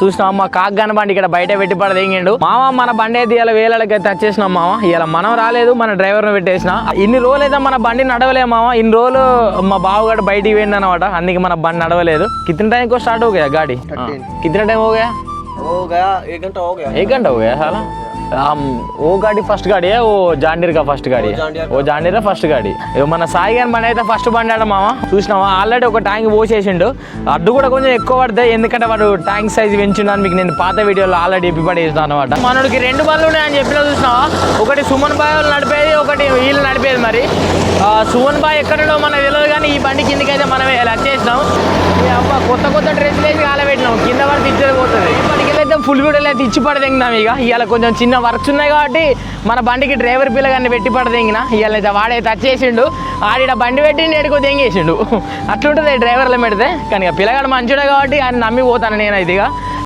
చూసినావా మా కాగ్గాన బండి ఇక్కడ బయట పెట్టి పడదేంగిండు మామ. మన బండి అయితే ఇలా వేలకి అయితే వచ్చేసినాం మామ. ఇలా మనం రాలేదు, మన డ్రైవర్ని పెట్టేసిన. ఇన్ని రోజులు అయితే మన బండి నడవలేదు మామ. ఇన్ని రోజులు మా బావగాడు బయటికి పోయింది అనమాట, అందుకే మన బండి నడవలేదు. कितने टाइम को स्टार्ट हो गया गाड़ी? कितना टाइम हो गया? 1 घंटा हो गया साला. हम वो गाड़ी फर्स्ट गाड़ी है, वो జాండీర్ का फर्स्ट गाड़ी है, वो జాండీర్ ఫస్ట్ గాడి. మన సాయి గారి బండి అయితే ఫస్ట్ బండి ఆడ మామ. చూసినావా ఆల్రెడీ ఒక ట్యాంక్ పోసేసిండు. అడ్డు కూడా కొంచెం ఎక్కువ పడతాయి, ఎందుకంటే వాడు ట్యాంక్ సైజ్ పెంచున్నాను మీకు నేను పాత వీడియోలో ఆల్రెడీ ఎప్పిపడి చేస్తాను అనమాట. మనకి 2 బండ్లు ఉన్నాయని చెప్పిన చూసినావా, ఒకటి సుమన్ బాయ్ వాళ్ళు నడిపేది, ఒకటి వీళ్ళు నడిపేది. మరి సుమన్ బాయ్ ఎక్కడో మనకు తెలియదు, కానీ ఈ బండి కిందకి అయితే మనం వచ్చేసినాం. కొత్త డ్రెస్సులు వేసి కాలబెట్టినాం, కింద పడితే ఇచ్చేది పోతుంది. ఇప్పటికెళ్ళి అయితే ఫుల్ వీడియోలు అయితే ఇచ్చి పడదెంగినాం. ఇక ఇవాళ కొంచెం చిన్న వర్క్స్ ఉన్నాయి కాబట్టి మన బండికి డ్రైవర్ పిల్లగాన్ని పెట్టి పడదెంగిన. ఇవాళ అయితే వాడైతే వచ్చేసిండు, ఆడిడ బండి పెట్టి నేడుకో దెంగేసిండు. అట్లుంటుంది డ్రైవర్లో పెడితే. కానీ పిల్లగాడు మంచిడే కాబట్టి ఆయన నమ్మి పోతాను నేనైతే. ఇక